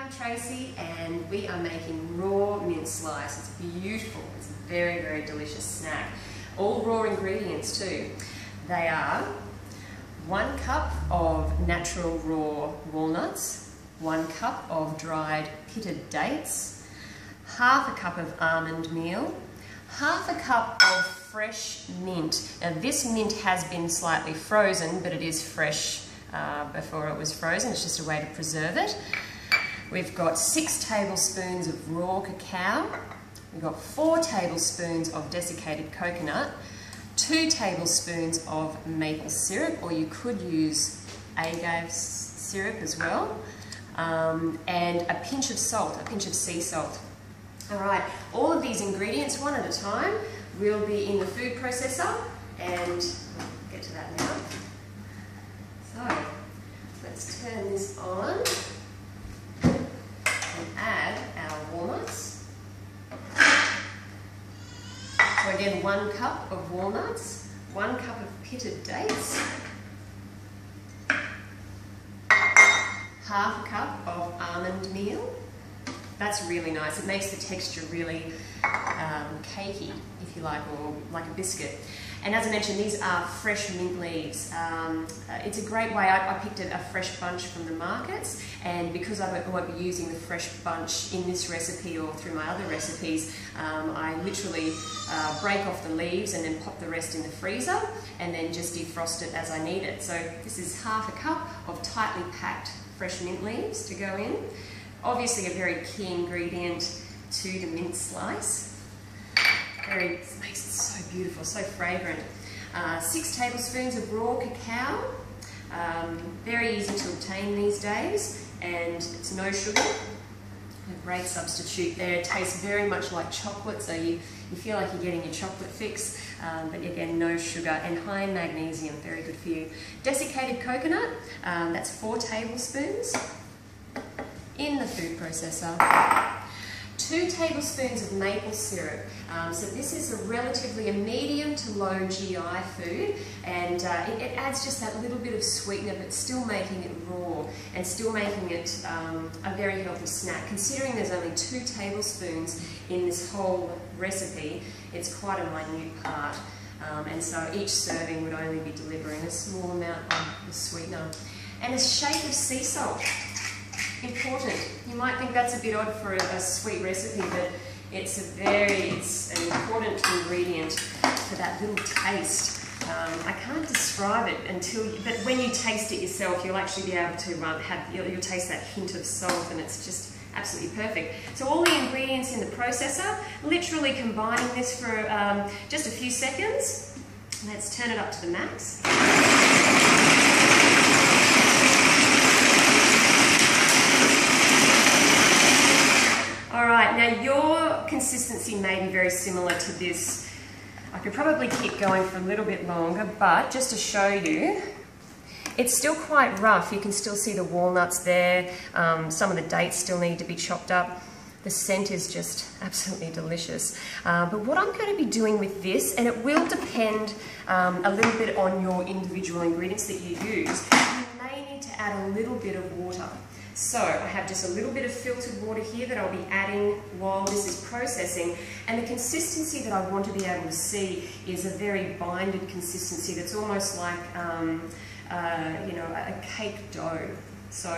I'm Tracy and we are making raw mint slice. It's beautiful. It's a very, very delicious snack. All raw ingredients too. They are 1 cup of natural raw walnuts, 1 cup of dried pitted dates, half a cup of almond meal, half a cup of fresh mint. Now this mint has been slightly frozen, but it is fresh before it was frozen. It's just a way to preserve it. We've got 6 tablespoons of raw cacao. We've got 4 tablespoons of desiccated coconut, 2 tablespoons of maple syrup, or you could use agave syrup as well, and a pinch of salt, a pinch of sea salt. All right, all of these ingredients, one at a time, will be in the food processor, and we'll get to that now. So, let's turn this on and add our walnuts. So again, 1 cup of walnuts, 1 cup of pitted dates, half a cup of almond meal. That's really nice. It makes the texture really cakey, if you like, or like a biscuit. And as I mentioned, these are fresh mint leaves. It's a great way. I picked a fresh bunch from the markets, and because I won't be using the fresh bunch in this recipe or through my other recipes, I literally break off the leaves and then pop the rest in the freezer and then just defrost it as I need it. So this is half a cup of tightly packed fresh mint leaves to go in. Obviously a very key ingredient to the mint slice. It makes it so beautiful, so fragrant. 6 tablespoons of raw cacao. Very easy to obtain these days, and it's no sugar. A great substitute there. It tastes very much like chocolate, so you feel like you're getting your chocolate fix, but again, no sugar, and high in magnesium, very good for you. Desiccated coconut, that's 4 tablespoons in the food processor. 2 tablespoons of maple syrup. So this is a medium to low GI food, and it adds just that little bit of sweetener, but still making it raw and still making it a very healthy snack. Considering there's only 2 tablespoons in this whole recipe, it's quite a minute part, and so each serving would only be delivering a small amount of the sweetener. And a shake of sea salt. Important. You might think that's a bit odd for a sweet recipe, but it's an important ingredient for that little taste. I can't describe it but when you taste it yourself, you'll actually be able to you'll taste that hint of salt, and it's just absolutely perfect. So all the ingredients in the processor, literally combining this for just a few seconds. Let's turn it up to the max. Alright, now your consistency may be very similar to this. I could probably keep going for a little bit longer, but just to show you, it's still quite rough. You can still see the walnuts there. Some of the dates still need to be chopped up. The scent is just absolutely delicious. But what I'm going to be doing with this, and it will depend a little bit on your individual ingredients that you use, you may need to add a little bit of water. So I have just a little bit of filtered water here that I'll be adding while this is processing, and the consistency that I want to be able to see is a very binded consistency that's almost like you know, a cake dough. So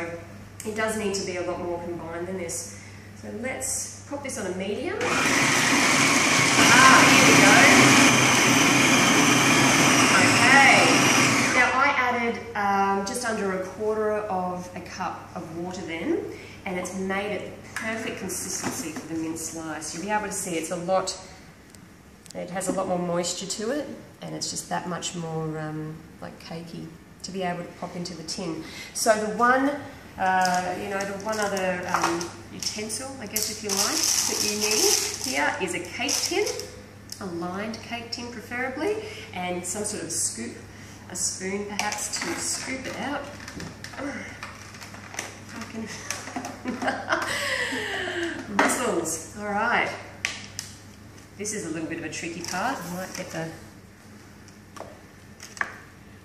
it does need to be a lot more combined than this. So let's pop this on a medium. Here we go. Okay. Now I added just under 1/4 of a cup of water then, and it's made it the perfect consistency for the mint slice. You'll be able to see it has a lot more moisture to it, and it's just that much more like cakey to be able to pop into the tin. So the one other utensil, I guess if you like, that you need here is a cake tin, a lined cake tin preferably, and some sort of scoop, a spoon perhaps to scoop it out. Muscles. All right. This is a little bit of a tricky part. I might get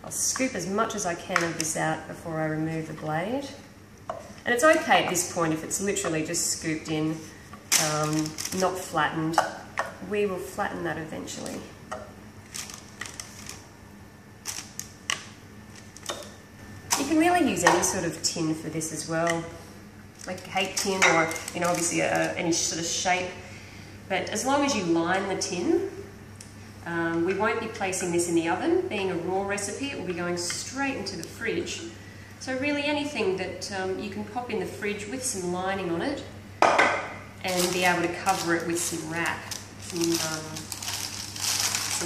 I'll scoop as much as I can of this out before I remove the blade. And it's okay at this point if it's literally just scooped in, not flattened. We will flatten that eventually. You can really use any sort of tin for this as well, like a cake tin or, you know, obviously any sort of shape. But as long as you line the tin, we won't be placing this in the oven. Being a raw recipe, it will be going straight into the fridge. So really anything that you can pop in the fridge with some lining on it and be able to cover it with some wrap, some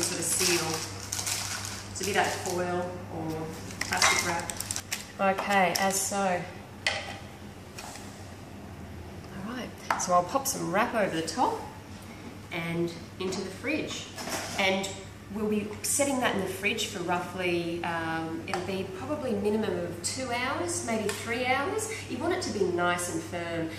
sort of seal. So be that foil or plastic wrap. Okay, as so. Alright, so I'll pop some wrap over the top and into the fridge. And we'll be setting that in the fridge for roughly, it'll be probably minimum of 2 hours, maybe 3 hours. You want it to be nice and firm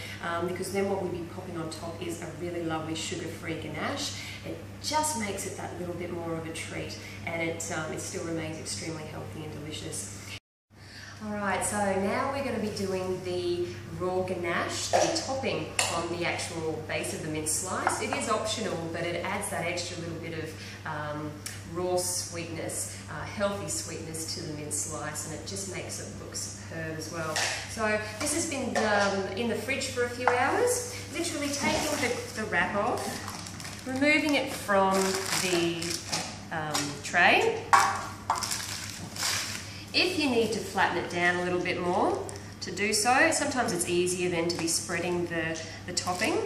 because then what we'll be popping on top is a really lovely sugar-free ganache. It just makes it that little bit more of a treat, and it still remains extremely healthy and delicious. Alright, so now we're going to be doing the raw ganache, the topping on the actual base of the mince slice. It is optional, but it adds that extra little bit of raw sweetness, healthy sweetness to the mince slice, and it just makes it look superb as well. So this has been in the fridge for a few hours, literally taking the wrap off, removing it from the tray. If you need to flatten it down a little bit more to do so, sometimes it's easier then to be spreading the topping.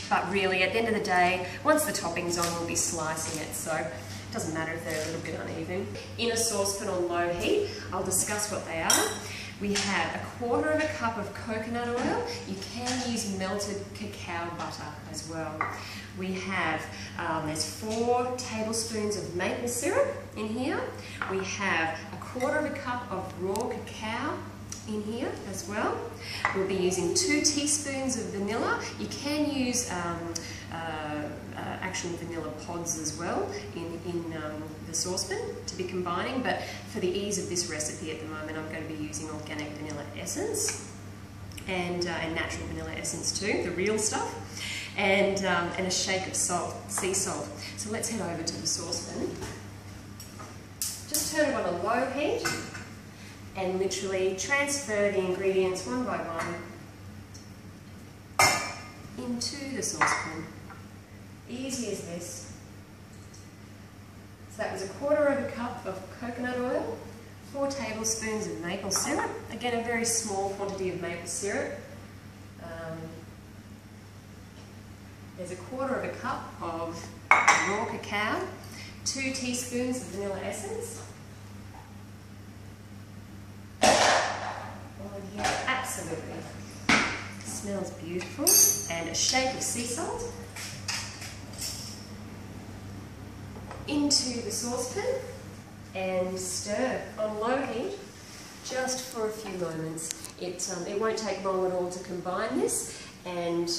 But really, at the end of the day, once the topping's on, we'll be slicing it, so it doesn't matter if they're a little bit uneven. In a saucepan on low heat, I'll discuss what they are. We have 1/4 cup of coconut oil. You can use melted cacao butter as well. We have, there's 4 tablespoons of maple syrup in here. We have 1/4 cup of raw cacao in here as well. We'll be using 2 teaspoons of vanilla. You can use actual vanilla pods as well in the saucepan to be combining, but for the ease of this recipe at the moment, I'm going to be using organic vanilla essence and natural vanilla essence too, the real stuff, and a shake of salt, sea salt. So let's head over to the saucepan. Just turn it on a low heat and literally transfer the ingredients one by one into the saucepan. Easy as this. So that was 1/4 cup of coconut oil, 4 tablespoons of maple syrup. Again, a very small quantity of maple syrup. There's 1/4 cup of raw cacao, 2 teaspoons of vanilla essence. Oh yeah, absolutely. Smells beautiful. And a shake of sea salt. Into the saucepan and stir on low heat just for a few moments. It won't take long at all to combine this, and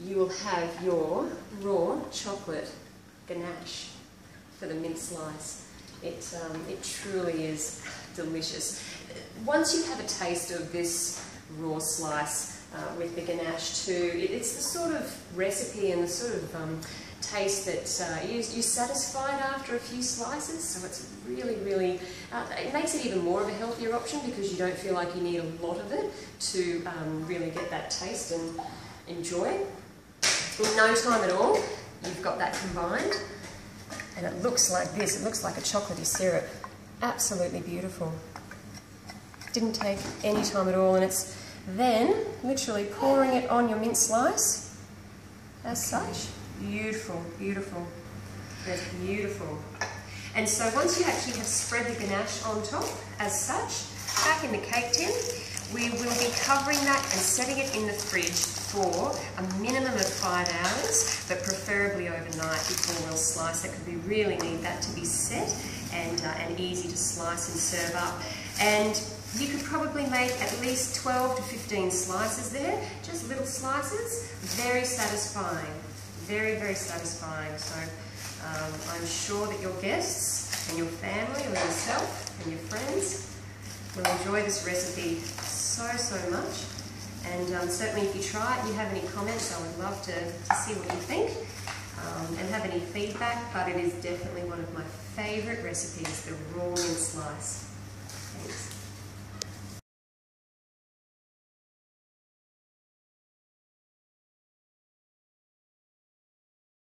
you will have your raw chocolate ganache for the mince slice. It truly is delicious. Once you have a taste of this raw slice with the ganache too, it's the sort of recipe and the sort of taste that you're satisfied after a few slices, so it's really, really, it makes it even more of a healthier option because you don't feel like you need a lot of it to really get that taste and enjoy. In no time at all, you've got that combined, and it looks like this. It looks like a chocolatey syrup. Absolutely beautiful. Didn't take any time at all, and it's then literally pouring it on your mince slice as such. Beautiful, beautiful. That's beautiful. And so once you actually have spread the ganache on top as such, back in the cake tin, we will be covering that and setting it in the fridge for a minimum of 5 hours, but preferably overnight before we'll slice it, because we really need that to be set and easy to slice and serve up. And you could probably make at least 12 to 15 slices there, just little slices, very satisfying. Very, very satisfying. So I'm sure that your guests and your family or yourself and your friends You'll enjoy this recipe so much. And certainly if you try it and you have any comments, I would love to see what you think and have any feedback, but it is definitely one of my favourite recipes, the raw mint slice. Thanks.